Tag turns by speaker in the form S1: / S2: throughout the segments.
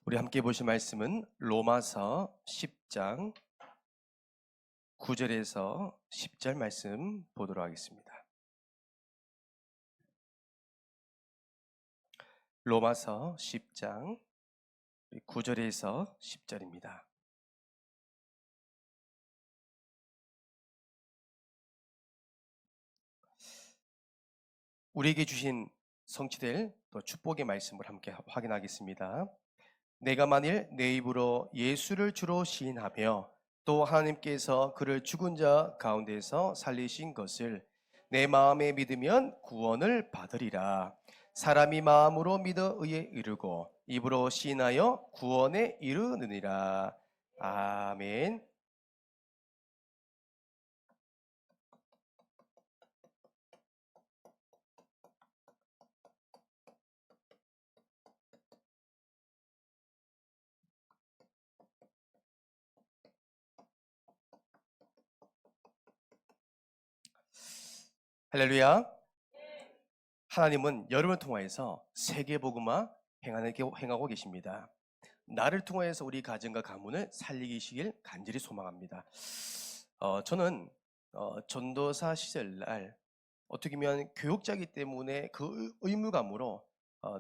S1: 우리 함께 보실 말씀은 로마서 10장 9절에서 10절 말씀 보도록 하겠습니다. 로마서 10장 9절에서 10절입니다. 우리에게 주신 성취될 또 축복의 말씀을 함께 확인하겠습니다. 내가 만일 내 입으로 예수를 주로 시인하며 또 하나님께서 그를 죽은 자 가운데서 살리신 것을 내 마음에 믿으면 구원을 받으리라. 사람이 마음으로 믿어 의에 이르고 입으로 시인하여 구원에 이르느니라. 아멘. 할렐루야. 하나님은 여러분을 통하여서 세계복음화 행하고 계십니다. 나를 통하여서 우리 가정과 가문을 살리시길 간절히 소망합니다. 저는 전도사 시절날 어떻게 보면 교육자이기 때문에 그 의무감으로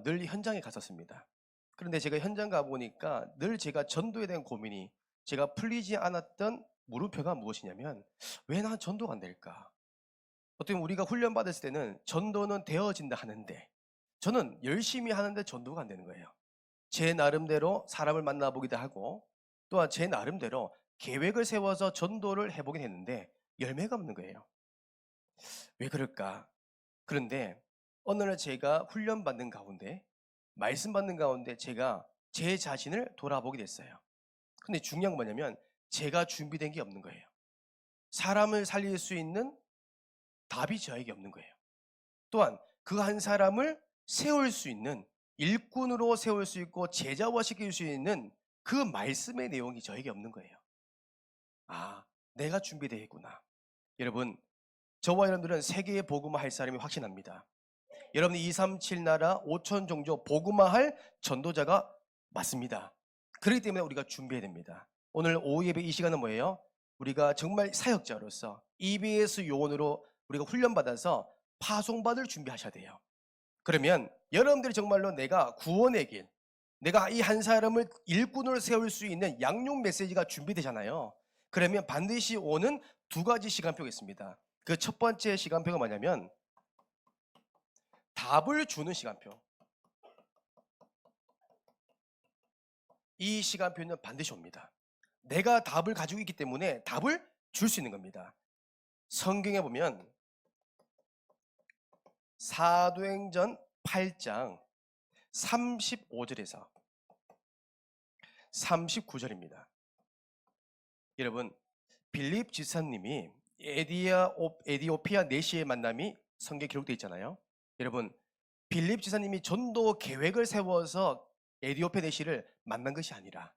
S1: 늘 현장에 갔었습니다. 그런데 제가 현장 가보니까 늘 제가 전도에 대한 고민이, 제가 풀리지 않았던 물음표가 무엇이냐면 왜 난 전도가 안 될까? 어떻게 보면 우리가 훈련받았을 때는 전도는 되어진다 하는데 저는 열심히 하는데 전도가 안 되는 거예요. 제 나름대로 사람을 만나보기도 하고 또한 제 나름대로 계획을 세워서 전도를 해보긴 했는데 열매가 없는 거예요. 왜 그럴까? 그런데 어느 날 제가 훈련받는 가운데, 말씀 받는 가운데 제가 제 자신을 돌아보게 됐어요. 근데 중요한 건 뭐냐면 제가 준비된 게 없는 거예요. 사람을 살릴 수 있는 답이 저에게 없는 거예요. 또한 그 한 사람을 세울 수 있는, 일꾼으로 세울 수 있고 제자화시킬 수 있는 그 말씀의 내용이 저에게 없는 거예요. 아, 내가 준비되어 있구나. 여러분, 저와 여러분들은 세계의 복음화할 사람이 확신합니다. 여러분 237 나라 5천 종족 복음화할 전도자가 맞습니다. 그렇기 때문에 우리가 준비해야 됩니다. 오늘 오후 예배 이 시간은 뭐예요? 우리가 정말 사역자로서 EBS 요원으로 우리가 훈련받아서 파송받을 준비하셔야 돼요. 그러면 여러분들이 정말로 내가 구원의 길, 내가 이 한 사람을 일꾼으로 세울 수 있는 양육 메시지가 준비되잖아요. 그러면 반드시 오는 두 가지 시간표가 있습니다. 그 첫 번째 시간표가 뭐냐면 답을 주는 시간표. 이 시간표는 반드시 옵니다. 내가 답을 가지고 있기 때문에 답을 줄 수 있는 겁니다. 성경에 보면 사도행전 8장 35절에서 39절입니다. 여러분, 빌립 지사님이 에디오피아 내시의 만남이 성경에 기록되어 있잖아요. 여러분, 빌립 지사님이 전도 계획을 세워서 에디오피아 내시를 만난 것이 아니라,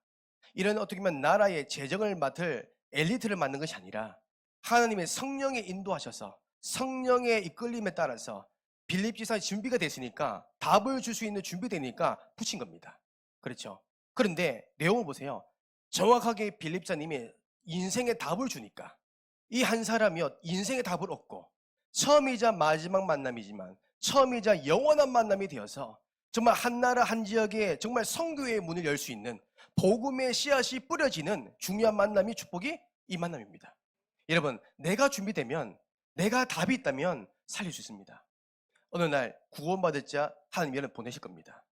S1: 이런 어떻게 보면 나라의 재정을 맡을 엘리트를 만난 것이 아니라 하나님의 성령에 인도하셔서 성령의 이끌림에 따라서 빌립 지사의 준비가 됐으니까, 답을 줄 수 있는 준비되니까 붙인 겁니다. 그렇죠? 그런데 내용을 보세요. 정확하게 빌립 지사님이 인생의 답을 주니까 이 한 사람이요, 인생의 답을 얻고 처음이자 마지막 만남이지만 처음이자 영원한 만남이 되어서 정말 한 나라 한 지역에 정말 선교의 문을 열 수 있는, 복음의 씨앗이 뿌려지는 중요한 만남이, 축복이 이 만남입니다. 여러분, 내가 준비되면, 내가 답이 있다면 살릴 수 있습니다. 어느 날 구원받을 자 하나님이 여러분 보내실 겁니다.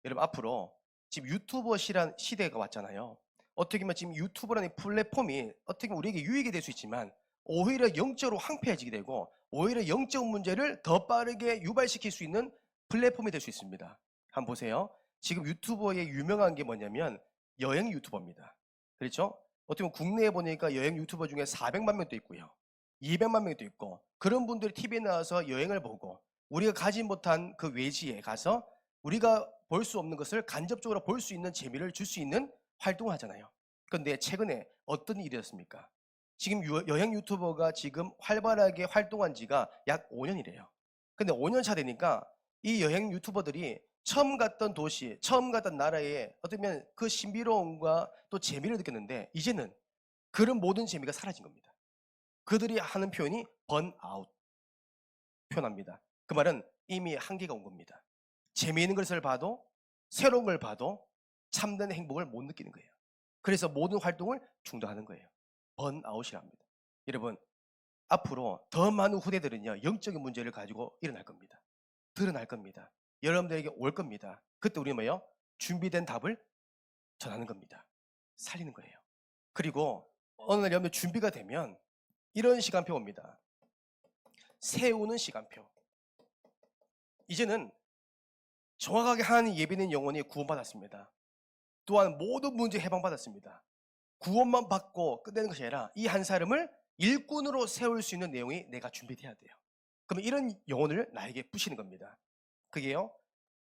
S1: 여러분, 앞으로 지금 유튜버시란 시대가 왔잖아요. 어떻게 보면 지금 유튜브라는 플랫폼이 어떻게 보면 우리에게 유익이 될 수 있지만 오히려 영적으로 황폐해지게 되고 오히려 영적 문제를 더 빠르게 유발시킬 수 있는 플랫폼이 될 수 있습니다. 한번 보세요. 지금 유튜버의 유명한 게 뭐냐면 여행 유튜버입니다. 그렇죠? 어떻게 보면 국내에 보니까 여행 유튜버 중에 400만 명도 있고요, 200만 명도 있고, 그런 분들이 TV에 나와서 여행을 보고 우리가 가지 못한 그 외지에 가서 우리가 볼 수 없는 것을 간접적으로 볼 수 있는 재미를 줄 수 있는 활동을 하잖아요. 그런데 최근에 어떤 일이었습니까? 지금 여행 유튜버가 지금 활발하게 활동한 지가 약 5년이래요. 근데 5년 차 되니까 이 여행 유튜버들이 처음 갔던 도시, 처음 갔던 나라에 어쩌면 그 신비로움과 또 재미를 느꼈는데 이제는 그런 모든 재미가 사라진 겁니다. 그들이 하는 표현이 번아웃 표현합니다. 그 말은 이미 한계가 온 겁니다. 재미있는 것을 봐도 새로운 걸 봐도 참된 행복을 못 느끼는 거예요. 그래서 모든 활동을 중단하는 거예요. 번아웃이랍니다. 여러분, 앞으로 더 많은 후대들은요, 영적인 문제를 가지고 일어날 겁니다. 드러날 겁니다. 여러분들에게 올 겁니다. 그때 우리는 뭐예요? 준비된 답을 전하는 겁니다. 살리는 거예요. 그리고 어느 날 여러분들 준비가 되면 이런 시간표 옵니다. 세우는 시간표. 이제는 정확하게 하나님 예비된 영혼이 구원받았습니다. 또한 모든 문제 해방받았습니다. 구원만 받고 끝내는 것이 아니라 이 한 사람을 일꾼으로 세울 수 있는 내용이 내가 준비돼야 돼요. 그럼 이런 영혼을 나에게 부시는 겁니다. 그게요,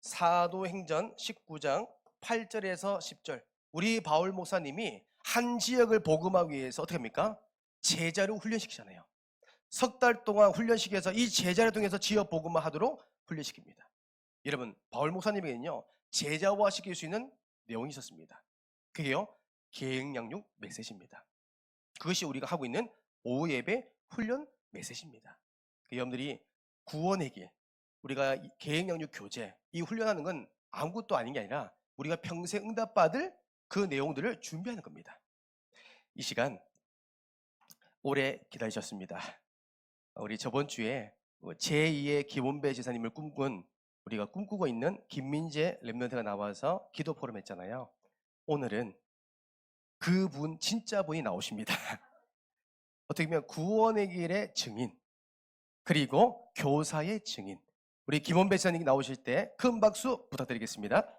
S1: 사도행전 19장 8절에서 10절. 우리 바울 목사님이 한 지역을 복음하기 위해서 어떻게 합니까? 제자를 훈련시키잖아요. 석 달 동안 훈련시켜서 이 제자를 통해서 지역 복음화 하도록 훈련시킵니다. 여러분, 바울 목사님에게는요, 제자화 시킬 수 있는 내용이 있었습니다. 그게요, 계획 양육 메시지입니다. 그것이 우리가 하고 있는 오후 예배 훈련 메시지입니다. 여러분들이 구원의 길, 우리가 계획 양육 교재, 이 훈련하는 건 아무것도 아닌 게 아니라 우리가 평생 응답받을 그 내용들을 준비하는 겁니다. 이 시간 오래 기다리셨습니다. 우리 저번 주에 제2의 김원배 지사님을 우리가 꿈꾸고 있는 김민재 랩런트가 나와서 기도 포럼 했잖아요. 오늘은 그분 진짜 분이 나오십니다. 어떻게 보면 구원의 길의 증인, 그리고 교사의 증인, 우리 김원배 지사님이 나오실 때 큰 박수 부탁드리겠습니다.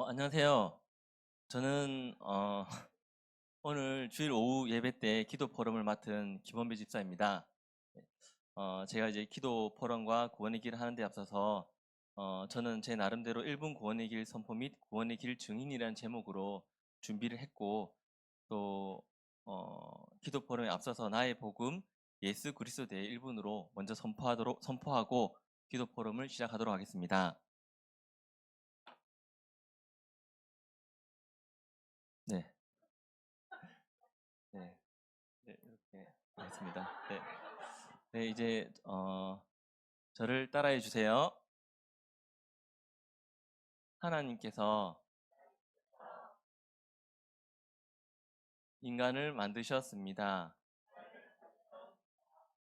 S2: 안녕하세요. 저는 오늘 주일 오후 예배 때 기도 포럼을 맡은 김원배 집사입니다. 제가 이제 기도 포럼과 구원의 길을 하는 데 앞서서 저는 제 나름대로 1분 구원의 길 선포 및 구원의 길 증인이라는 제목으로 준비를 했고, 또 기도 포럼에 앞서서 나의 복음 예수 그리스도에 대해 1분으로 먼저 선포하고 기도 포럼을 시작하도록 하겠습니다. 네. 네. 네, 이렇게 하겠습니다. 네. 네, 이제 저를 따라해 주세요. 하나님께서 인간을 만드셨습니다.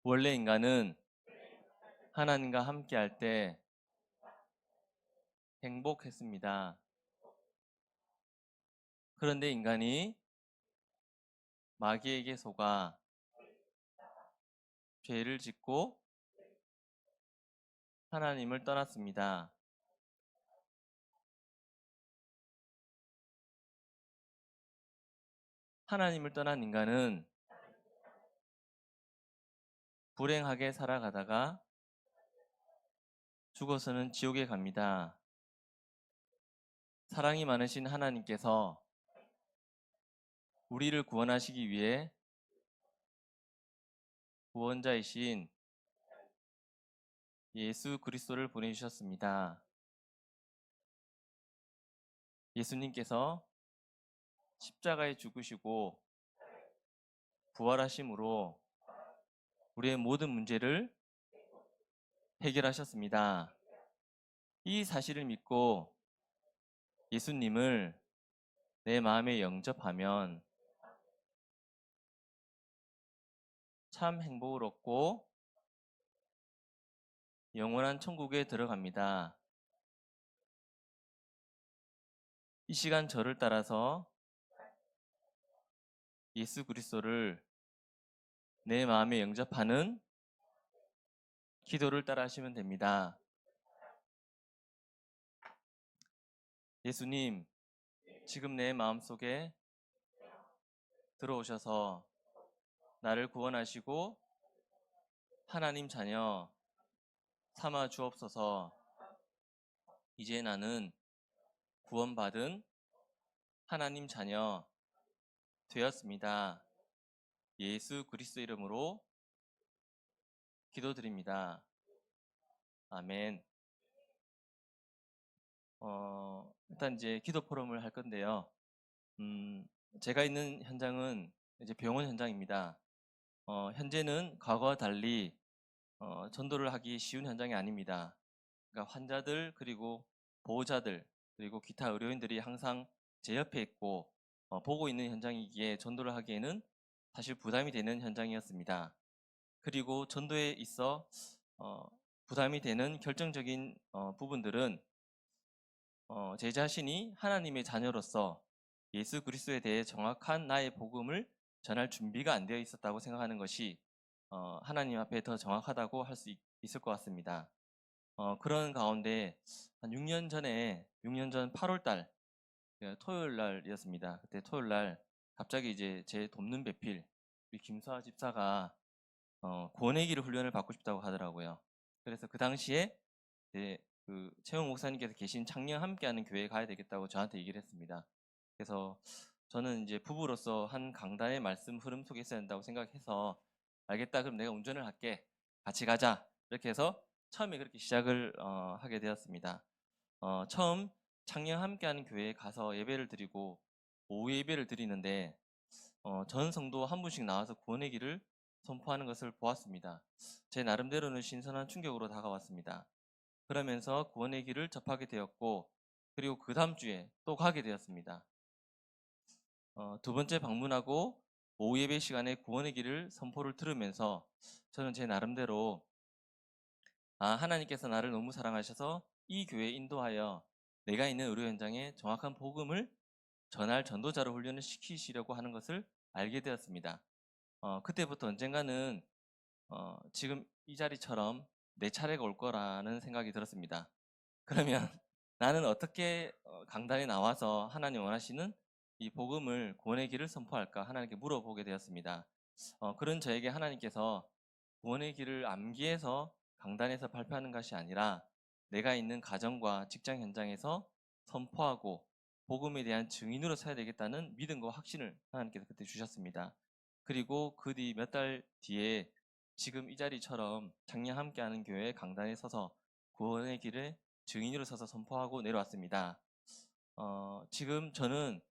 S2: 원래 인간은 하나님과 함께 할 때 행복했습니다. 그런데 인간이 마귀에게 속아 죄를 짓고 하나님을 떠났습니다. 하나님을 떠난 인간은 불행하게 살아가다가 죽어서는 지옥에 갑니다. 사랑이 많으신 하나님께서 우리를 구원하시기 위해 구원자이신 예수 그리스도를 보내주셨습니다. 예수님께서 십자가에 죽으시고 부활하심으로 우리의 모든 문제를 해결하셨습니다. 이 사실을 믿고 예수님을 내 마음에 영접하면 참 행복을 얻고 영원한 천국에 들어갑니다. 이 시간 저를 따라서 예수 그리스도를 내 마음에 영접하는 기도를 따라 하시면 됩니다. 예수님, 지금 내 마음속에 들어오셔서 나를 구원하시고 하나님 자녀 삼아 주옵소서. 이제 나는 구원받은 하나님 자녀 되었습니다. 예수 그리스도 이름으로 기도드립니다. 아멘. 일단 이제 기도 포럼을 할 건데요. 제가 있는 현장은 이제 병원 현장입니다. 현재는 과거와 달리 전도를 하기 쉬운 현장이 아닙니다. 그러니까 환자들 그리고 보호자들 그리고 기타 의료인들이 항상 제 옆에 있고 보고 있는 현장이기에 전도를 하기에는 사실 부담이 되는 현장이었습니다. 그리고 전도에 있어 부담이 되는 결정적인 부분들은 제 자신이 하나님의 자녀로서 예수 그리스도에 대해 정확한 나의 복음을 전할 준비가 안 되어 있었다고 생각하는 것이 하나님 앞에 더 정확하다고 할 수 있을 것 같습니다. 그런 가운데 한 6년 전에 6년 전 8월 달 토요일 날이었습니다. 그때 토요일 날 갑자기 이제 제 돕는 배필 우리 김수아 집사가 구원의 길 훈련을 받고 싶다고 하더라고요. 그래서 그 당시에 이제 그 최영 목사님께서 계신 창녕 함께하는 교회에 가야 되겠다고 저한테 얘기를 했습니다. 그래서 저는 이제 부부로서 한 강단의 말씀 흐름 속에 있어야 한다고 생각해서 알겠다, 그럼 내가 운전을 할게, 같이 가자, 이렇게 해서 처음에 그렇게 시작을 하게 되었습니다. 처음 창녕 함께하는 교회에 가서 예배를 드리고 오후 예배를 드리는데 전 성도 한 분씩 나와서 구원의 길을 선포하는 것을 보았습니다. 제 나름대로는 신선한 충격으로 다가왔습니다. 그러면서 구원의 길을 접하게 되었고, 그리고 그 다음 주에 또 가게 되었습니다. 두 번째 방문하고 오후 예배 시간에 구원의 길을 선포를 들으면서 저는 제 나름대로 하나님께서 나를 너무 사랑하셔서 이 교회에 인도하여 내가 있는 의료 현장에 정확한 복음을 전할 전도자로 훈련을 시키시려고 하는 것을 알게 되었습니다. 그때부터 언젠가는 지금 이 자리처럼 내 차례가 올 거라는 생각이 들었습니다. 그러면 나는 어떻게 강단에 나와서 하나님 원하시는 이 복음을 구원의 길을 선포할까 하나님께 물어보게 되었습니다. 그런 저에게 하나님께서 구원의 길을 암기해서 강단에서 발표하는 것이 아니라 내가 있는 가정과 직장 현장에서 선포하고 복음에 대한 증인으로 서야 되겠다는 믿음과 확신을 하나님께서 그때 주셨습니다. 그리고 그 뒤 몇 달 뒤에 지금 이 자리처럼 작년 함께하는 교회 강단에 서서 구원의 길을 증인으로 서서 선포하고 내려왔습니다. 지금 저는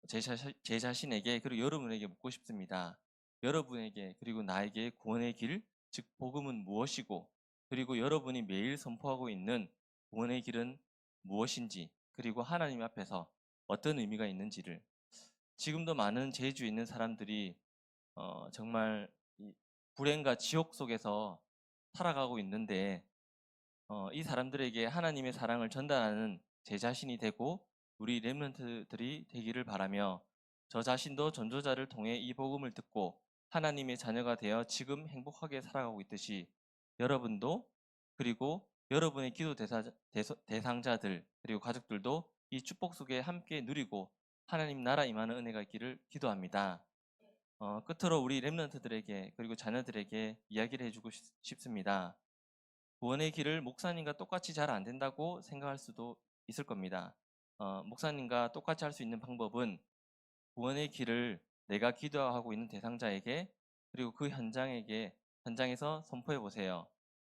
S2: 제 자신에게 그리고 여러분에게 묻고 싶습니다. 여러분에게 그리고 나에게 구원의 길, 즉 복음은 무엇이고, 그리고 여러분이 매일 선포하고 있는 구원의 길은 무엇인지, 그리고 하나님 앞에서 어떤 의미가 있는지를, 지금도 많은 제주에 있는 사람들이 정말 이 불행과 지옥 속에서 살아가고 있는데 이 사람들에게 하나님의 사랑을 전달하는 제 자신이 되고 우리 렘넌트들이 되기를 바라며, 저 자신도 전도자를 통해 이 복음을 듣고 하나님의 자녀가 되어 지금 행복하게 살아가고 있듯이 여러분도, 그리고 여러분의 기도 대상자들 그리고 가족들도 이 축복 속에 함께 누리고 하나님 나라 임하는 은혜가 있기를 기도합니다. 끝으로 우리 렘넌트들에게 그리고 자녀들에게 이야기를 해주고 싶습니다. 구원의 길을 목사님과 똑같이 잘 안 된다고 생각할 수도 있을 겁니다. 목사님과 똑같이 할 수 있는 방법은 구원의 길을 내가 기도하고 있는 대상자에게 그리고 그 현장에서 선포해 보세요.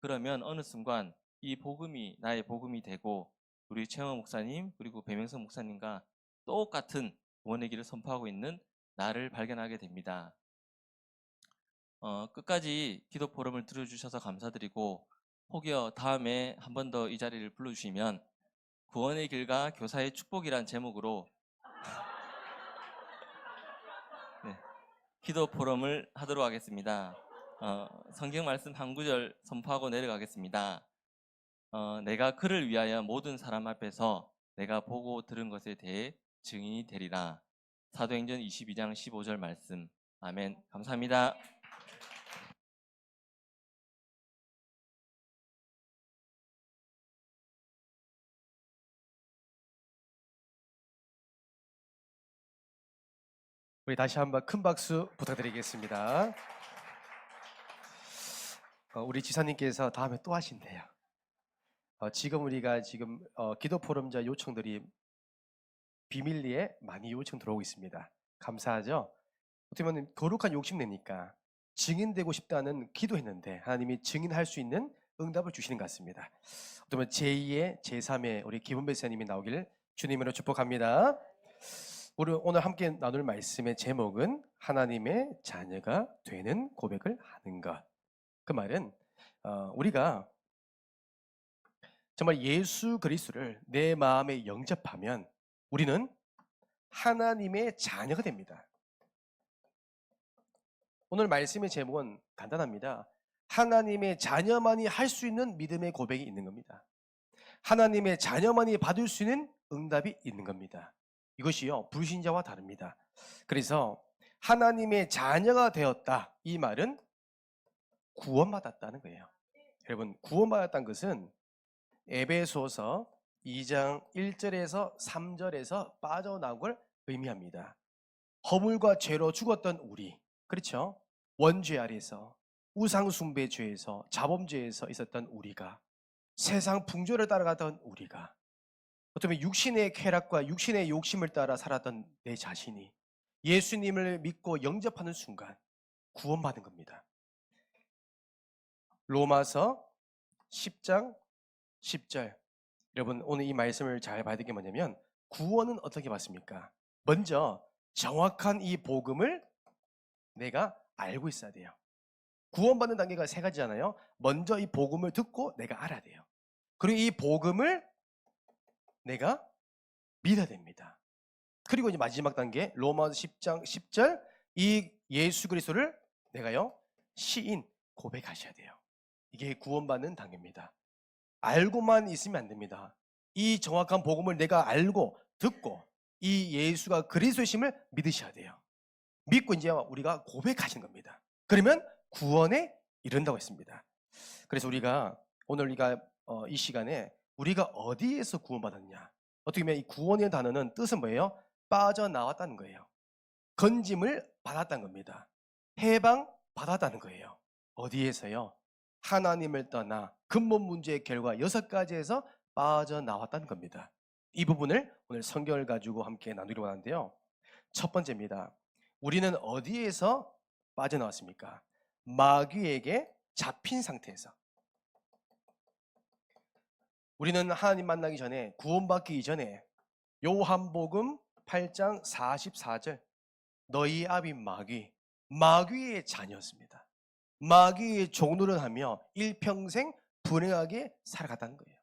S2: 그러면 어느 순간 이 복음이 나의 복음이 되고 우리 최영원 목사님 그리고 배명선 목사님과 똑같은 구원의 길을 선포하고 있는 나를 발견하게 됩니다. 끝까지 기도 포럼을 들어주셔서 감사드리고, 혹여 다음에 한 번 더 이 자리를 불러주시면 구원의 길과 교사의 축복이란 제목으로 네, 기도 포럼을 하도록 하겠습니다. 성경 말씀 한 구절 선포하고 내려가겠습니다. 내가 그를 위하여 모든 사람 앞에서 내가 보고 들은 것에 대해 증인이 되리라. 사도행전 22장 15절 말씀. 아멘. 감사합니다.
S1: 우리 다시 한번 큰 박수 부탁드리겠습니다. 우리 지사님께서 다음에 또 하신대요. 지금 우리가 지금 기도 포럼자 요청들이 비밀리에 많이 요청 들어오고 있습니다. 감사하죠? 어떻게 보면 거룩한 욕심 내니까 증인되고 싶다는 기도했는데 하나님이 증인할 수 있는 응답을 주시는 것 같습니다. 어떻게 보면 제2의 제3의 우리 기본 배사님이 나오기를 주님으로 축복합니다. 우리 오늘 함께 나눌 말씀의 제목은 하나님의 자녀가 되는 고백을 하는 것. 그 말은 우리가 정말 예수 그리스도를 내 마음에 영접하면 우리는 하나님의 자녀가 됩니다. 오늘 말씀의 제목은 간단합니다. 하나님의 자녀만이 할 수 있는 믿음의 고백이 있는 겁니다. 하나님의 자녀만이 받을 수 있는 응답이 있는 겁니다. 이것이요, 불신자와 다릅니다. 그래서 하나님의 자녀가 되었다, 이 말은 구원받았다는 거예요. 여러분, 구원받았다는 것은 에베소서 2장 1절에서 3절에서 빠져나온 걸 의미합니다. 허물과 죄로 죽었던 우리, 그렇죠? 원죄 아래서, 우상숭배 죄에서, 자범죄에서 있었던 우리가, 세상 풍조를 따라가던 우리가, 어쩌면 육신의 쾌락과 육신의 욕심을 따라 살았던 내 자신이 예수님을 믿고 영접하는 순간 구원받은 겁니다. 로마서 10장 10절. 여러분, 오늘 이 말씀을 잘 봐야 될 게 뭐냐면, 구원은 어떻게 받습니까? 먼저 정확한 이 복음을 내가 알고 있어야 돼요. 구원받는 단계가 세 가지잖아요. 먼저 이 복음을 듣고 내가 알아야 돼요. 그리고 이 복음을 내가 믿어야 됩니다. 그리고 이제 마지막 단계, 로마서 10장 10절, 이 예수 그리스도를 내가요, 시인, 고백하셔야 돼요. 이게 구원받는 단계입니다. 알고만 있으면 안 됩니다. 이 정확한 복음을 내가 알고 듣고 이 예수가 그리스도심을 믿으셔야 돼요. 믿고 이제 우리가 고백하시는 겁니다. 그러면 구원에 이른다고 했습니다. 그래서 우리가 오늘 이 시간에 우리가 어디에서 구원받았냐? 어떻게 보면 이 구원의 단어는 뜻은 뭐예요? 빠져나왔다는 거예요. 건짐을 받았다는 겁니다. 해방 받았다는 거예요. 어디에서요? 하나님을 떠나 근본 문제의 결과 6가지에서 빠져나왔다는 겁니다. 이 부분을 오늘 성경을 가지고 함께 나누려고 하는데요. 첫 번째입니다. 우리는 어디에서 빠져나왔습니까? 마귀에게 잡힌 상태에서. 우리는 하나님 만나기 전에, 구원받기 이전에 요한복음 8장 44절, 너희 아비 마귀의 자녀였습니다. 마귀의 종노릇 하며 일평생 불행하게 살아갔다는 거예요.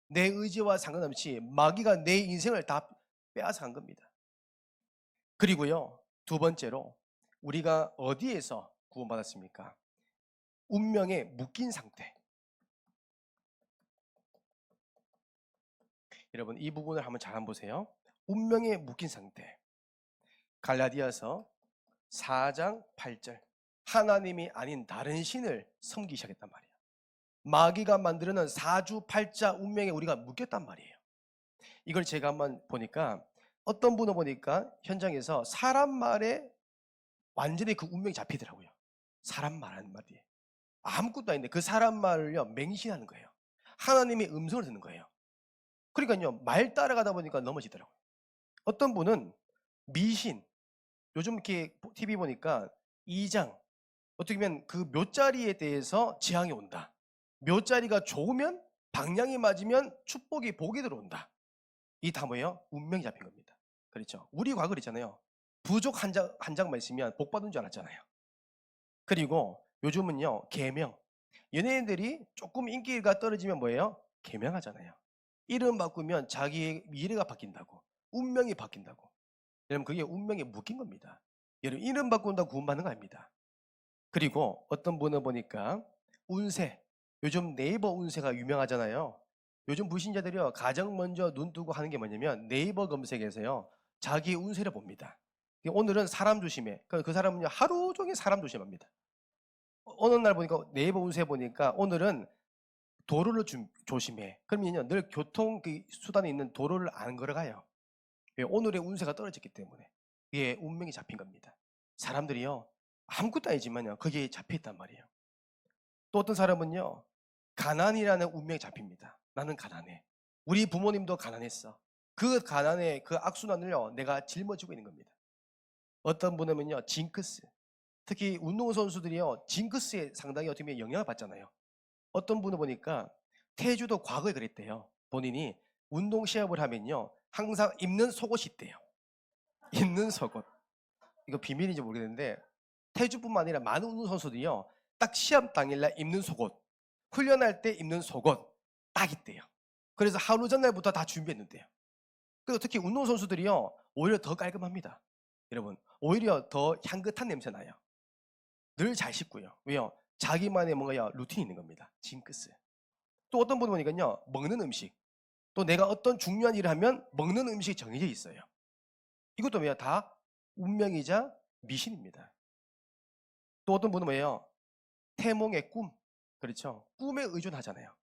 S1: 내 의지와 상관없이 마귀가 내 인생을 다 빼앗아간 겁니다. 그리고요, 두 번째로 우리가 어디에서 구원받았습니까? 운명에 묶인 상태. 여러분, 이 부분을 한번 잘 보세요. 운명에 묶인 상태. 갈라디아서 4장 8절. 하나님이 아닌 다른 신을 섬기기 시작했단 말이에요. 마귀가 만들어낸 사주팔자 운명에 우리가 묶였단 말이에요. 이걸 제가 한번 보니까 어떤 분을 보니까 현장에서 사람 말에 완전히 그 운명이 잡히더라고요. 사람 말 한마디에 아무것도 아닌데 그 사람 말을요 맹신하는 거예요. 하나님의 음성을 듣는 거예요. 그러니까요, 말 따라가다 보니까 넘어지더라고요. 어떤 분은 미신, 요즘 이렇게 TV 보니까 이장, 어떻게 보면 그 묘자리에 대해서 재앙이 온다. 묘자리가 좋으면, 방향이 맞으면 축복이, 복이 들어온다. 이 다 뭐예요? 운명이 잡힌 겁니다. 그렇죠? 우리 과거 그랬잖아요. 부족 한 장만 있으면 복 받은 줄 알았잖아요. 그리고 요즘은요, 계명. 연예인들이 조금 인기가 떨어지면 뭐예요? 계명하잖아요. 이름 바꾸면 자기의 미래가 바뀐다고, 운명이 바뀐다고. 여러분, 그게 운명에 묶인 겁니다. 여러분, 이름 바꾼다고 구원받는 거 아닙니다. 그리고 어떤 분을 보니까 운세, 요즘 네이버 운세가 유명하잖아요. 요즘 불신자들이요, 가장 먼저 눈 뜨고 하는 게 뭐냐면 네이버 검색에서요 자기 운세를 봅니다. 오늘은 사람 조심해. 그 사람은요 하루 종일 사람 조심합니다. 어느 날 보니까 네이버 운세 보니까 오늘은 도로를 조심해. 그러면요 늘 교통 수단에 있는 도로를 안 걸어가요. 왜? 오늘의 운세가 떨어졌기 때문에. 이게 운명이 잡힌 겁니다. 사람들이요 아무것도 아니지만요 거기에 잡혀 있단 말이에요. 또 어떤 사람은요 가난이라는 운명이 잡힙니다. 나는 가난해. 우리 부모님도 가난했어. 그 가난의 그 악순환을요, 내가 짊어지고 있는 겁니다. 어떤 분은요, 징크스. 특히 운동선수들이요, 징크스에 상당히 어떻게 보면 영향을 받잖아요. 어떤 분을 보니까 태주도 과거에 그랬대요. 본인이 운동 시합을 하면요, 항상 입는 속옷이 있대요. 입는 속옷. 이거 비밀인지 모르겠는데, 태주뿐만 아니라 많은 운동선수들이요, 딱 시합 당일날 입는 속옷, 훈련할 때 입는 속옷 딱 있대요. 그래서 하루 전날부터 다 준비했는데요. 그리고 특히 운동선수들이요, 오히려 더 깔끔합니다. 여러분, 오히려 더 향긋한 냄새 나요. 늘 잘 씻고요. 왜요? 자기만의 뭔가 루틴이 있는 겁니다. 징크스. 또 어떤 분은 보니까요, 먹는 음식. 또 내가 어떤 중요한 일을 하면 먹는 음식이 정해져 있어요. 이것도 뭐야? 다 운명이자 미신입니다. 또 어떤 분은 뭐예요? 태몽의 꿈. 그렇죠? 꿈에 의존하잖아요.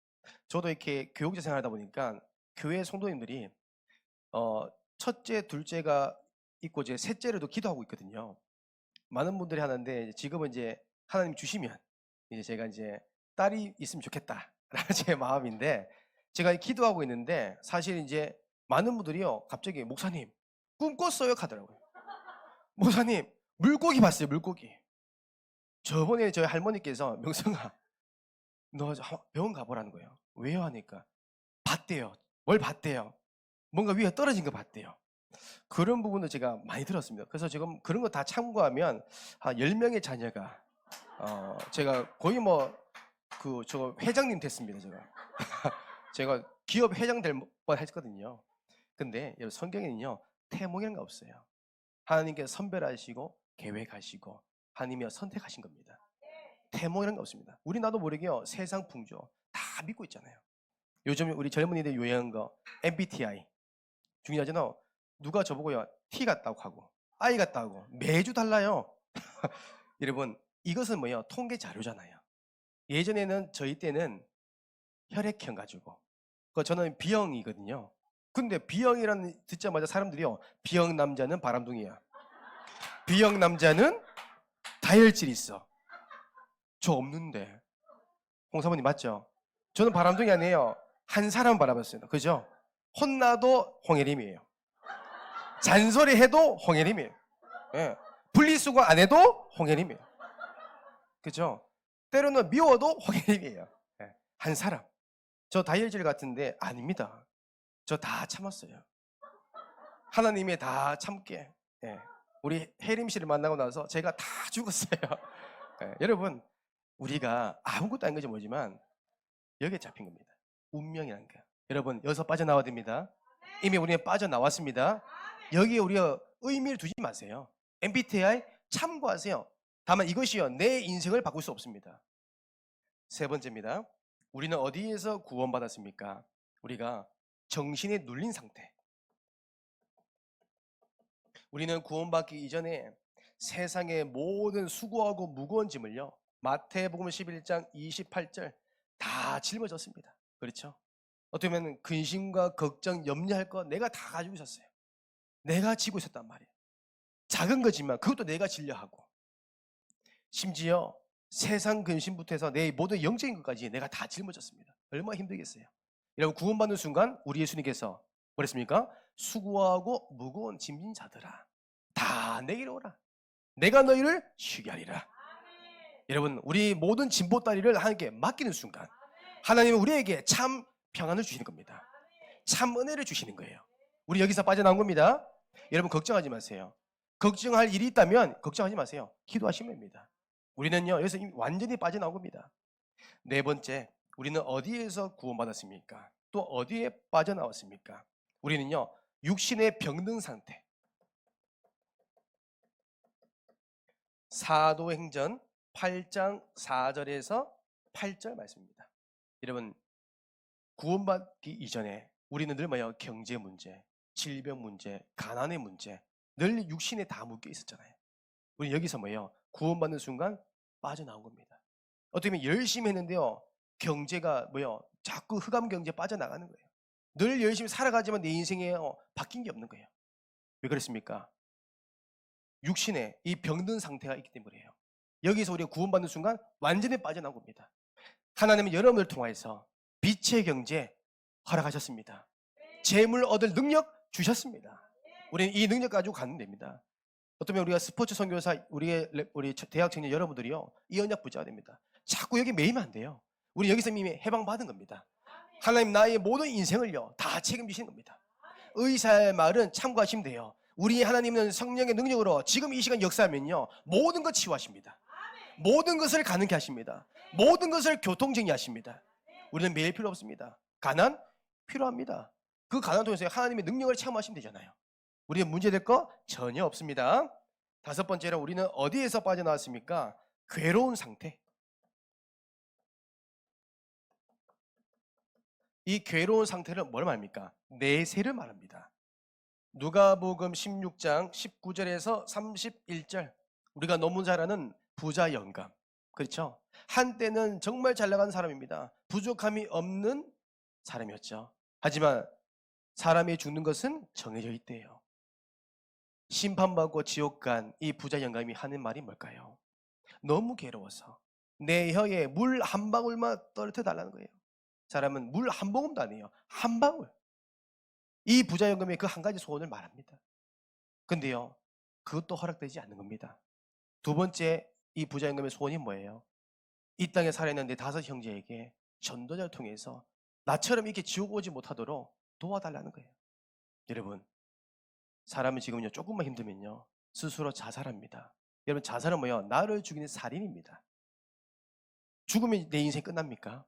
S1: 저도 이렇게 교육자 생활하다 보니까 교회 성도님들이 첫째, 둘째가 있고 이제 셋째로도 기도하고 있거든요. 많은 분들이 하는데 지금은 이제 하나님 주시면 이제 제가 이제 딸이 있으면 좋겠다라는 제 마음인데 제가 기도하고 있는데 사실 이제 많은 분들이요 갑자기 목사님 꿈 꿨어요 하더라고요. 목사님 물고기 봤어요 물고기. 저번에 저희 할머니께서 명성아 너 병원 가보라는 거예요. 왜요 하니까 봤대요. 뭘 봤대요. 뭔가 위에 떨어진 거 봤대요. 그런 부분도 제가 많이 들었습니다. 그래서 지금 그런 거 다 참고하면 한 10명의 자녀가 제가 거의 뭐 저 회장님 됐습니다. 제가 기업 회장 될 뻔했거든요. 근데 여러분 성경에는요 태몽이라는 게 없어요. 하나님께서 선별하시고 계획하시고 하나님이 선택하신 겁니다. 태몽이라는 게 없습니다. 우리 나도 모르게요 세상 풍조 다 믿고 있잖아요. 요즘 우리 젊은이들 유행한 거 MBTI 중요하잖아. 누가 저보고요 T 같다고 하고 I 같다고 매주 달라요. 여러분 이것은 뭐예요? 통계 자료잖아요. 예전에는 저희 때는 혈액형 가지고 저는 B형이거든요. 근데 B형이라는 듣자마자 사람들이요 B형 남자는 바람둥이야. B형 남자는 다혈질이 있어. 저 없는데. 홍 사모님 맞죠? 저는 바람둥이 아니에요. 한 사람 바라봤어요. 그죠? 혼나도 홍혜림이에요. 잔소리 해도 홍혜림이에요. 예. 분리수거 안 해도 홍혜림이에요. 그죠? 때로는 미워도 홍혜림이에요. 예. 한 사람. 저 다혈질 같은데 아닙니다. 저 다 참았어요. 하나님이 다 참게. 예. 우리 혜림 씨를 만나고 나서 제가 다 죽었어요. 예. 여러분 우리가 아무것도 아닌 건지 모르지만 여기에 잡힌 겁니다. 운명이라는 거. 여러분 여기서 빠져나와야 됩니다. 이미 우리는 빠져나왔습니다. 여기에 우리가 의미를 두지 마세요. MBTI 참고하세요. 다만 이것이요 내 인생을 바꿀 수 없습니다. 세 번째입니다. 우리는 어디에서 구원받았습니까? 우리가 정신에 눌린 상태. 우리는 구원받기 이전에 세상의 모든 수고하고 무거운 짐을요 마태복음 11장 28절 다 짊어졌습니다. 그렇죠? 어떻게 보면 근심과 걱정, 염려할 거 내가 다 가지고 있었어요. 내가 지고 있었단 말이에요. 작은 거지만 그것도 내가 질려 하고 심지어 세상 근심부터 해서 내 모든 영적인 것까지 내가 다 짊어졌습니다. 얼마나 힘들겠어요. 여러분 구원받는 순간 우리 예수님께서 뭐랬습니까? 수고하고 무거운 짐진 자들아 다 내게로 오라. 내가 너희를 쉬게 하리라. 여러분 우리 모든 진보다리를 하나님께 맡기는 순간 하나님은 우리에게 참 평안을 주시는 겁니다. 참 은혜를 주시는 거예요. 우리 여기서 빠져나온 겁니다. 여러분 걱정하지 마세요. 걱정할 일이 있다면 걱정하지 마세요. 기도하시면 됩니다. 우리는요 여기서 이미 완전히 빠져나온 겁니다. 네 번째, 우리는 어디에서 구원받았습니까? 또 어디에 빠져나왔습니까? 우리는요 육신의 병든 상태. 사도행전 8장 4절에서 8절 말씀입니다. 여러분 구원받기 이전에 우리는 늘 뭐예요? 경제 문제, 질병 문제, 가난의 문제 늘 육신에 다 묶여 있었잖아요. 우리 여기서 뭐예요? 구원받는 순간 빠져나온 겁니다. 어떻게 보면 열심히 했는데요 경제가 뭐예요? 자꾸 흑암 경제에 빠져나가는 거예요. 늘 열심히 살아가지만 내 인생에 바뀐 게 없는 거예요. 왜 그렇습니까? 육신에 이 병든 상태가 있기 때문이에요. 여기서 우리가 구원받는 순간 완전히 빠져나온 겁니다. 하나님은 여러분을 통해서 빛의 경제, 허락하셨습니다. 재물 얻을 능력 주셨습니다. 우리는 이 능력 가지고 가면 됩니다. 어쩌면 우리가 스포츠 선교사 우리 대학 청년 여러분들이요, 이 언약 붙잡아야 됩니다. 자꾸 여기 매이면 안 돼요. 우리 여기서 이미 해방받은 겁니다. 하나님 나의 모든 인생을요 다 책임지시는 겁니다. 의사의 말은 참고하시면 돼요. 우리 하나님은 성령의 능력으로 지금 이 시간 역사하면요 모든 것 치유하십니다. 모든 것을 가능케 하십니다. 모든 것을 교통정리하십니다. 우리는 매일 필요 없습니다. 가난 필요합니다. 그 가난 통해서 하나님의 능력을 체험하시면 되잖아요. 우리는 문제될 거 전혀 없습니다. 다섯 번째로 우리는 어디에서 빠져나왔습니까? 괴로운 상태. 이 괴로운 상태를 뭘 말합니까? 내세를 말합니다. 누가복음 16장 19절에서 31절, 우리가 너무 잘 아는 부자 영감, 그렇죠? 한때는 정말 잘 나간 사람입니다. 부족함이 없는 사람이었죠. 하지만 사람이 죽는 것은 정해져 있대요. 심판받고 지옥 간 이 부자 영감이 하는 말이 뭘까요? 너무 괴로워서 내 혀에 물 한 방울만 떨어뜨려 달라는 거예요. 사람은 물 한 모금도 아니에요. 한 방울. 이 부자 영감이 그 한 가지 소원을 말합니다. 근데요, 그것도 허락되지 않는 겁니다. 두 번째, 이 부자 영감의 소원이 뭐예요? 이 땅에 살아있는 내 다섯 형제에게 전도자를 통해서 나처럼 이렇게 지옥 오지 못하도록 도와달라는 거예요. 여러분, 사람은 지금요 조금만 힘들면요 스스로 자살합니다. 여러분, 자살은 뭐예요? 나를 죽이는 살인입니다. 죽으면 내 인생 끝납니까?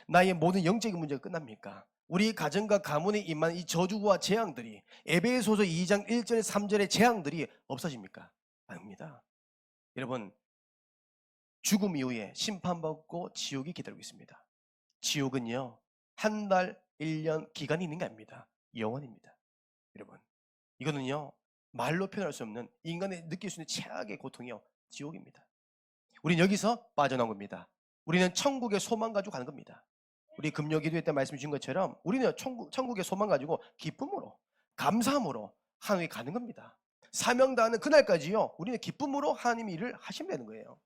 S1: 나의 모든 영적인 문제가 끝납니까? 우리 가정과 가문에 임한 이 저주와 재앙들이, 에베소서 2장 1절 3절의 재앙들이 없어집니까? 아닙니다. 여러분, 죽음 이후에 심판받고 지옥이 기다리고 있습니다. 지옥은요 한 달, 1년 기간이 있는 게 아닙니다. 영원입니다. 여러분, 이거는요 말로 표현할 수 없는, 인간이 느낄 수 있는 최악의 고통이요 지옥입니다. 우리는 여기서 빠져나온 겁니다. 우리는 천국의 소망 가지고 가는 겁니다. 우리 금요 기도회 때 말씀 주신 것처럼 우리는 천국의 소망 가지고 기쁨으로, 감사함으로 하나님께 가는 겁니다. 사명 다하는 그날까지요 우리는 기쁨으로 하나님이 일을 하시면 되는 거예요.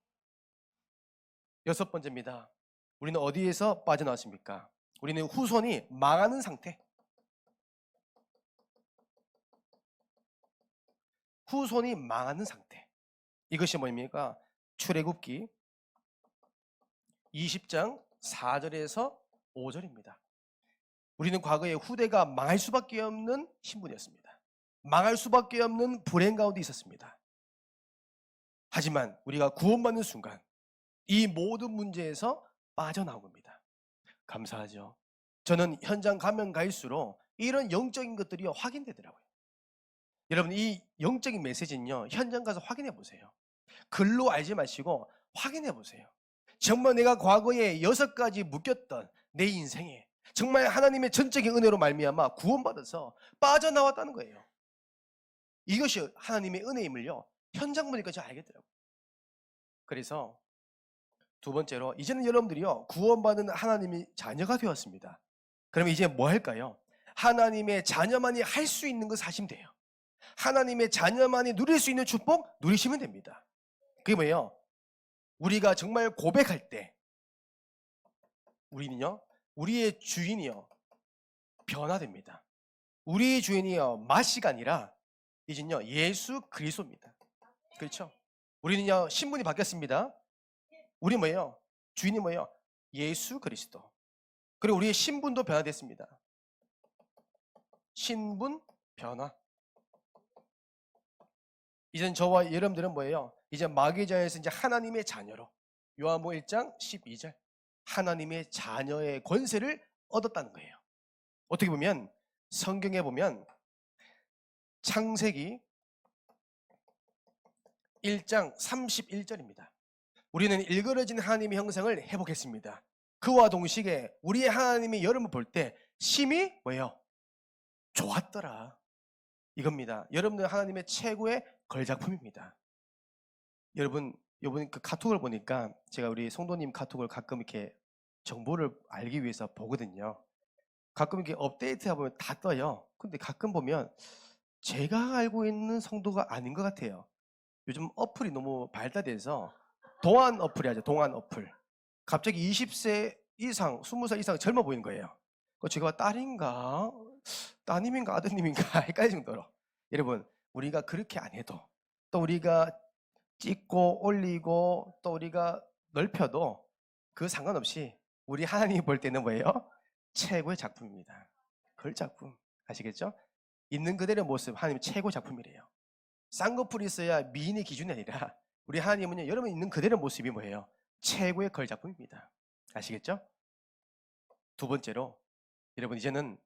S1: 여섯 번째입니다. 우리는 어디에서 빠져나왔습니까? 우리는 후손이 망하는 상태. 후손이 망하는 상태. 이것이 뭐입니까? 출애굽기 20장 4절에서 5절입니다. 우리는 과거에 후대가 망할 수밖에 없는 신분이었습니다. 망할 수밖에 없는 불행 가운데 있었습니다. 하지만 우리가 구원받는 순간 이 모든 문제에서 빠져나온 겁니다. 감사하죠. 저는 현장 가면 갈수록 이런 영적인 것들이 확인되더라고요. 여러분, 이 영적인 메시지는요 현장 가서 확인해 보세요. 글로 알지 마시고 확인해 보세요. 정말 내가 과거에 6가지 묶였던 내 인생에 정말 하나님의 전적인 은혜로 말미암아 구원받아서 빠져나왔다는 거예요. 이것이 하나님의 은혜임을요 현장 보니까 제가 알겠더라고요. 그래서 두 번째로, 이제는 여러분들이요 구원받은 하나님의 자녀가 되었습니다. 그러면 이제 뭐 할까요? 하나님의 자녀만이 할 수 있는 것을 하시면 돼요. 하나님의 자녀만이 누릴 수 있는 축복 누리시면 됩니다. 그게 뭐예요? 우리가 정말 고백할 때 우리는요 우리의 주인이요 변화됩니다. 우리의 주인이요 맛이가 아니라 이젠요 예수 그리스도입니다. 그렇죠? 우리는요 신분이 바뀌었습니다. 우리 뭐예요? 주인이 뭐예요? 예수 그리스도. 그리고 우리의 신분도 변화됐습니다. 신분 변화. 이젠 저와 여러분들은 뭐예요? 이제 마귀의 자녀에서 이제 하나님의 자녀로, 요한복음 1장 12절 하나님의 자녀의 권세를 얻었다는 거예요. 어떻게 보면 성경에 보면 창세기 1장 31절입니다. 우리는 일그러진 하나님의 형상을 회복했습니다. 그와 동시에 우리의 하나님의 여러분을 볼 때 심히 뭐예요? 좋았더라. 이겁니다. 여러분들 하나님의 최고의 걸작품입니다. 여러분, 이번 그 카톡을 보니까 제가 우리 성도님 카톡을 가끔 이렇게 정보를 알기 위해서 보거든요. 가끔 이렇게 업데이트 해보면 다 떠요. 근데 가끔 보면 제가 알고 있는 성도가 아닌 것 같아요. 요즘 어플이 너무 발달돼서 동안 어플이 하죠. 동안 어플. 갑자기 20세 이상, 20살 이상 젊어 보이는 거예요. 제가 딸인가 따님인가 아드님인가 헷갈릴 정도로 여러분 우리가 그렇게 안 해도 또 우리가 찍고 올리고 또 우리가 넓혀도 그 상관없이 우리 하나님이 볼 때는 뭐예요? 최고의 작품입니다. 걸작품 아시겠죠? 있는 그대로의 모습 하나님 최고 작품이래요. 쌍꺼풀이 있어야 미인의 기준이 아니라 우리 하나님은요 여러분 있는 그대로의 모습이 뭐예요? 최고의 걸작품입니다. 아시겠죠? 두 번째로 여러분 이제는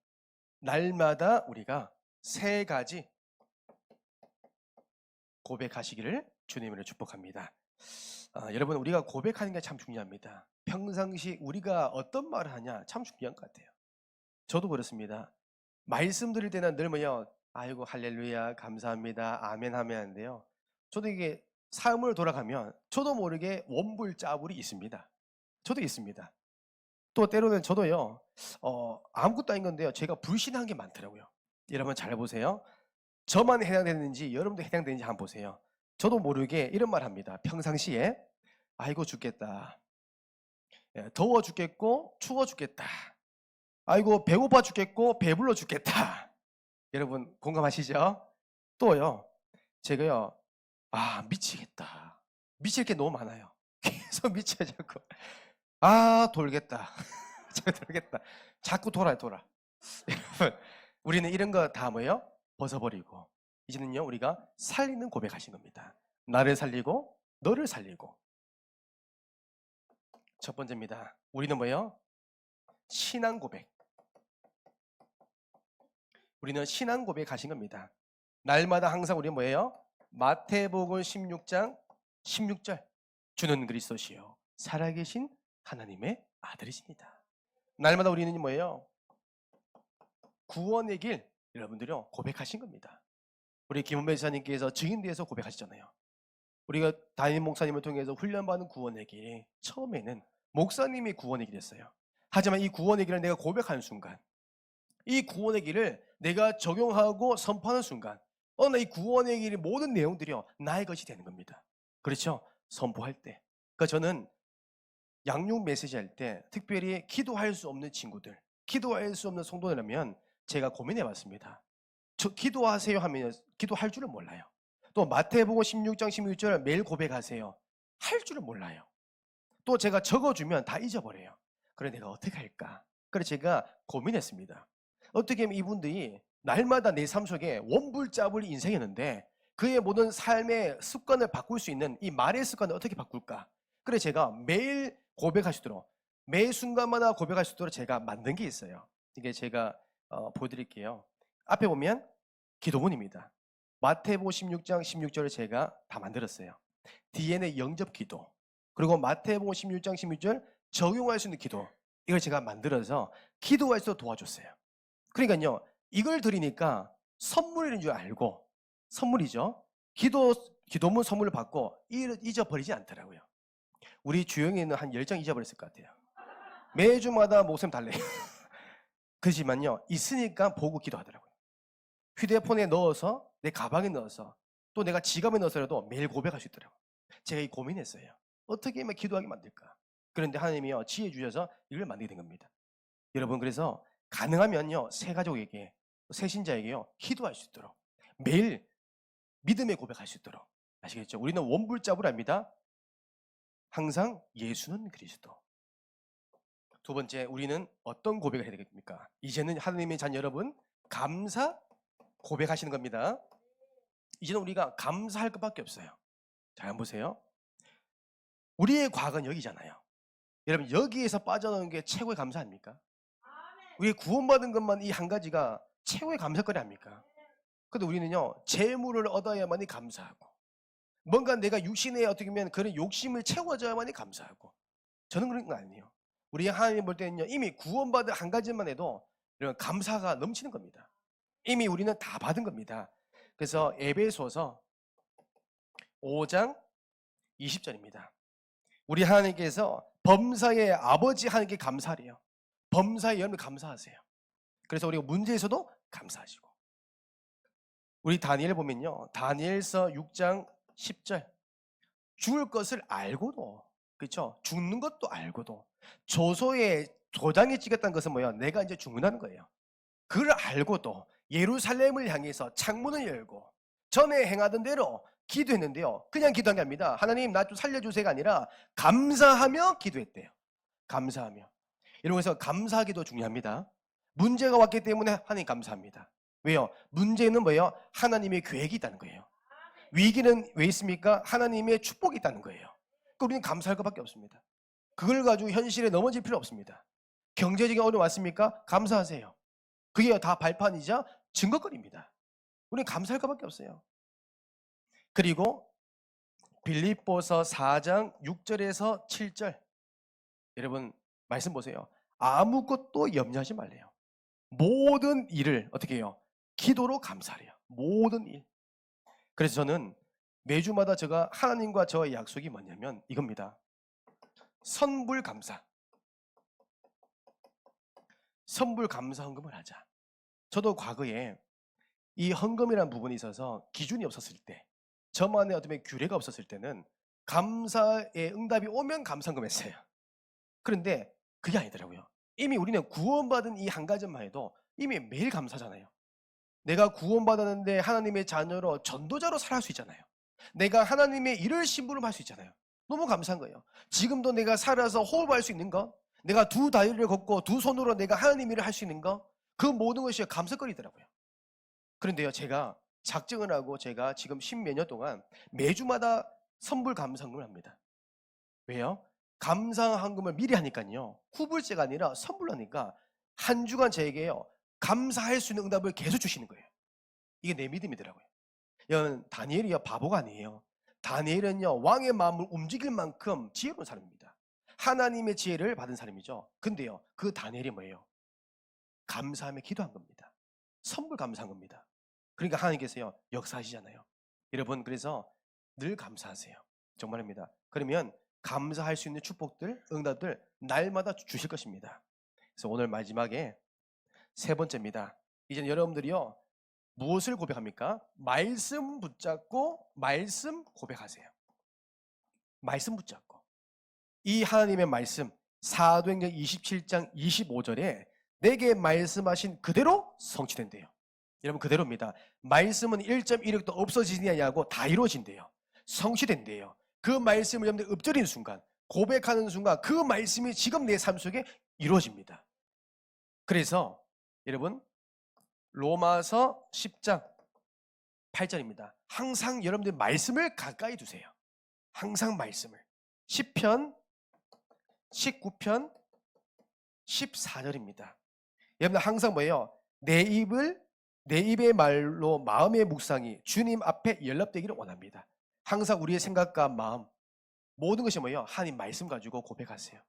S1: 날마다 우리가 세 가지 고백하시기를 주님으로 축복합니다. 여러분 우리가 고백하는 게 참 중요합니다. 평상시 우리가 어떤 말을 하냐 참 중요한 것 같아요. 저도 그렇습니다. 말씀 드릴 때는 늘 뭐요? 아이고 할렐루야 감사합니다 아멘 하면 하는데요. 저도 이게 삶을 돌아가면 저도 모르게 원불자불이 있습니다. 저도 있습니다. 또 때로는 저도요 아무것도 아닌 건데요 제가 불신한 게 많더라고요. 여러분 잘 보세요. 저만 해당되는지 여러분도 해당되는지 한번 보세요. 저도 모르게 이런 말 합니다. 평상시에 아이고 죽겠다. 더워 죽겠고 추워 죽겠다. 아이고 배고파 죽겠고 배불러 죽겠다. 여러분 공감하시죠? 또요 제가요 미치겠다. 미칠 게 너무 많아요. 계속 미쳐요 자꾸. 돌겠다. 자꾸 돌겠다. 자꾸 돌아요 돌아. 여러분 우리는 이런 거 다 뭐예요? 벗어버리고 이제는요 우리가 살리는 고백하신 겁니다. 나를 살리고 너를 살리고. 첫 번째입니다. 우리는 뭐예요? 신앙 고백. 우리는 신앙 고백하신 겁니다. 날마다 항상 우리는 뭐예요? 마태복음 16장 16절 주는 그리스도시요 살아계신 하나님의 아들이십니다. 날마다 우리는 뭐예요? 구원의 길 여러분들이요 고백하신 겁니다. 우리 김원배 지사님께서 증인대에서 고백하시잖아요. 우리가 담임 목사님을 통해서 훈련받은 구원의 길 처음에는 목사님이 구원의 길이었어요. 하지만 이 구원의 길을 내가 고백하는 순간 이 구원의 길을 내가 적용하고 선포하는 순간 나 이 구원의 길의 모든 내용들이요 나의 것이 되는 겁니다. 그렇죠? 선포할 때. 그러니까 저는 양육 메시지 할 때 특별히 기도할 수 없는 친구들, 기도할 수 없는 성도라면 제가 고민해 봤습니다. 저 기도하세요 하면 기도할 줄은 몰라요. 또 마태복음 16장 16절 매일 고백하세요. 할 줄은 몰라요. 또 제가 적어주면 다 잊어버려요. 그래 내가 어떻게 할까? 그래서 제가 고민했습니다. 어떻게 하면 이분들이 날마다 내 삶 속에 원불자불 인생이었는데 그의 모든 삶의 습관을 바꿀 수 있는 이 말의 습관을 어떻게 바꿀까? 그래서 제가 매일 고백할 수 있도록 매 순간마다 고백할 수 있도록 제가 만든 게 있어요. 이게 제가 보여드릴게요. 앞에 보면 기도문입니다. 마태복음 16장 16절을 제가 다 만들었어요. 뒤에는 영접 기도 그리고 마태복음 16장 16절 적용할 수 있는 기도 이걸 제가 만들어서 기도할 수 있도록 도와줬어요. 그러니까요 이걸 드리니까 선물인 줄 알고 선물이죠. 기도문 선물을 받고 잊어버리지 않더라고요. 우리 주영이는 한 10장 잊어버렸을 것 같아요. 매주마다 목사님 달래요. 그렇지만요 있으니까 보고 기도하더라고요. 휴대폰에 넣어서 내 가방에 넣어서 또 내가 지갑에 넣어서라도 매일 고백할 수 있더라고요. 제가 이 고민했어요. 어떻게 하면 기도하게 만들까? 그런데 하나님이요 지혜 주셔서 이걸 만들게 된 겁니다. 여러분 그래서 가능하면요 새 가족에게 새 신자에게요 기도할 수 있도록 매일 믿음의 고백할 수 있도록 아시겠죠? 우리는 원불자불합니다. 항상 예수는 그리스도. 두 번째 우리는 어떤 고백을 해야 되겠습니까? 이제는 하나님의 자녀 여러분 감사 고백하시는 겁니다. 이제는 우리가 감사할 것밖에 없어요. 잘 한번 보세요. 우리의 과거는 여기잖아요. 여러분 여기에서 빠져나오는 게 최고의 감사 아닙니까? 우리 구원받은 것만 이 한 가지가 최고의 감사거리 아닙니까? 근데 우리는요 재물을 얻어야만이 감사하고 뭔가 내가 육신에 어떻게 보면 그런 욕심을 채워져야만이 감사하고 저는 그런 거 아니에요. 우리 하나님 볼 때는요 이미 구원받은 한 가지만 해도 이런 감사가 넘치는 겁니다. 이미 우리는 다 받은 겁니다. 그래서 에베소서 5장 20절입니다. 우리 하나님께서 범사의 아버지 하나님께 감사하래요. 범사의 여러분 감사하세요. 그래서 우리가 문제에서도 감사하시고 우리 다니엘 보면요 다니엘서 6장 10절 죽을 것을 알고도 그렇죠? 죽는 것도 알고도 조소의 도장에 찍었다는 것은 뭐야? 내가 이제 죽는다는 거예요. 그걸 알고도 예루살렘을 향해서 창문을 열고 전에 행하던 대로 기도했는데요. 그냥 기도한 게 아닙니다. 하나님 나 좀 살려주세요가 아니라 감사하며 기도했대요. 감사하며. 이러면서 감사하기도 중요합니다. 문제가 왔기 때문에 하나님 감사합니다. 왜요? 문제는 뭐예요? 하나님의 계획이 있다는 거예요. 위기는 왜 있습니까? 하나님의 축복이 있다는 거예요. 그러니까 우리는 감사할 것밖에 없습니다. 그걸 가지고 현실에 넘어질 필요 없습니다. 경제적인 어려움 왔습니까? 감사하세요. 그게 다 발판이자 증거거리입니다. 우리는 감사할 것밖에 없어요. 그리고 빌립보서 4장 6절에서 7절 여러분 말씀 보세요. 아무것도 염려하지 말래요. 모든 일을 어떻게 해요? 기도로 감사하래요. 모든 일. 그래서 저는 매주마다 제가 하나님과 저의 약속이 뭐냐면 이겁니다. 선불 감사. 선불 감사 헌금을 하자. 저도 과거에 이 헌금이라는 부분이 있어서 기준이 없었을 때, 저만의 어떤 규례가 없었을 때는 감사의 응답이 오면 감사헌금 했어요. 그런데 그게 아니더라고요. 이미 우리는 구원받은 이 한 가지만 해도 이미 매일 감사잖아요. 내가 구원받았는데 하나님의 자녀로 전도자로 살아갈 수 있잖아요. 내가 하나님의 일을 심부름할 수 있잖아요. 너무 감사한 거예요. 지금도 내가 살아서 호흡할 수 있는 거, 내가 두 다리를 걷고 두 손으로 내가 하나님 일을 할 수 있는 거, 그 모든 것이 감사거리더라고요. 그런데요, 제가 작정을 하고 제가 지금 십몇 년 동안 매주마다 선불 감사헌금을 합니다. 왜요? 감사헌금을 미리 하니까요. 후불제가 아니라 선불로 하니까 한 주간 저에게요. 감사할 수 있는 응답을 계속 주시는 거예요. 이게 내 믿음이더라고요. 여러분, 다니엘이요 바보가 아니에요. 다니엘은요 왕의 마음을 움직일 만큼 지혜로운 사람입니다. 하나님의 지혜를 받은 사람이죠. 근데요 그 다니엘이 뭐예요? 감사하며 기도한 겁니다. 선불 감사한 겁니다. 그러니까 하나님께서요 역사하시잖아요. 여러분 그래서 늘 감사하세요. 정말입니다. 그러면 감사할 수 있는 축복들, 응답들 날마다 주실 것입니다. 그래서 오늘 마지막에 세 번째입니다. 이제 여러분들이요 무엇을 고백합니까? 말씀 붙잡고 말씀 고백하세요. 말씀 붙잡고 이 하나님의 말씀 사도행전 27장 25절에 내게 말씀하신 그대로 성취된대요. 여러분 그대로입니다. 말씀은 1.1획도 없어지느냐고 다 이루어진대요. 성취된대요. 그 말씀을 여러분들 읊조리는 순간, 고백하는 순간 그 말씀이 지금 내 삶 속에 이루어집니다. 그래서 여러분 로마서 10장 8절입니다. 항상 여러분들 말씀을 가까이 두세요. 항상 말씀을. 10편, 19편, 14절입니다. 여러분들 항상 뭐예요? 내 입의 말로 마음의 묵상이 주님 앞에 연락되기를 원합니다. 항상 우리의 생각과 마음 모든 것이 뭐예요? 하나님 말씀 가지고 고백하세요.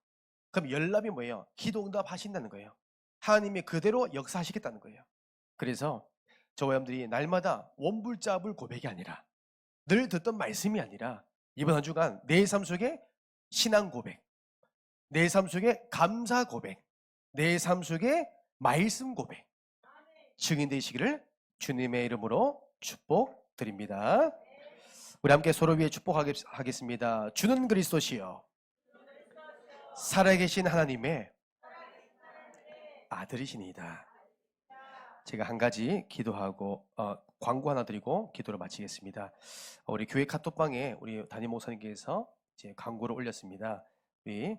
S1: 그럼 연락이 뭐예요? 기도 응답 하신다는 거예요. 하나님이 그대로 역사하시겠다는 거예요. 그래서 저와 여러분들이 날마다 원불자불 고백이 아니라 늘 듣던 말씀이 아니라 이번 한 주간 내 삶 속에 신앙 고백, 내 삶 속에 감사 고백, 내 삶 속에 말씀 고백 증인되시기를 주님의 이름으로 축복드립니다. 우리 함께 서로 위해 축복하겠습니다. 주는 그리스도시요 살아계신 하나님의 아들이시니이다. 제가 한 가지 기도하고 광고 하나 드리고 기도를 마치겠습니다. 우리 교회 카톡방에 우리 담임 목사님께서 이제 광고를 올렸습니다. 우리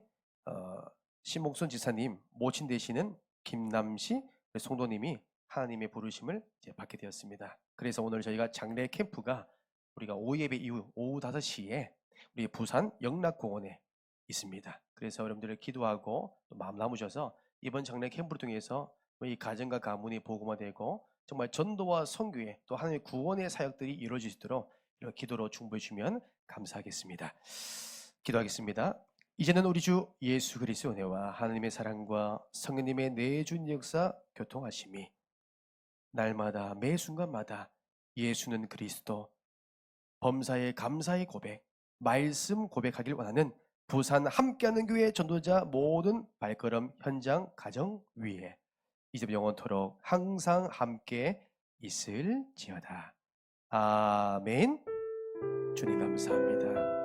S1: 신목순 지사님 모친 되시는 김남시 성도님이 하나님의 부르심을 이제 받게 되었습니다. 그래서 오늘 저희가 장례 캠프가 우리가 오후 예배 이후 오후 5시에 우리 부산 영락공원에 있습니다. 그래서 여러분들을 기도하고 또 마음 나누셔서 이번 장례 캠프를 통해서 이 가정과 가문이 복음화되고 정말 전도와 선교에 또 하나님의 구원의 사역들이 이루어질 수 있도록 이런 기도로 중보해 주시면 감사하겠습니다. 기도하겠습니다. 이제는 우리 주 예수 그리스도의 은혜와 하나님의 사랑과 성령님의 내준 역사 교통하심이 날마다 매 순간마다 예수는 그리스도 범사의 감사의 고백 말씀 고백하길 원하는 부산 함께하는 교회 전도자 모든 발걸음 현장 가정 위에 이제 영원토록 항상 함께 있을지어다. 아멘. 주님 감사합니다.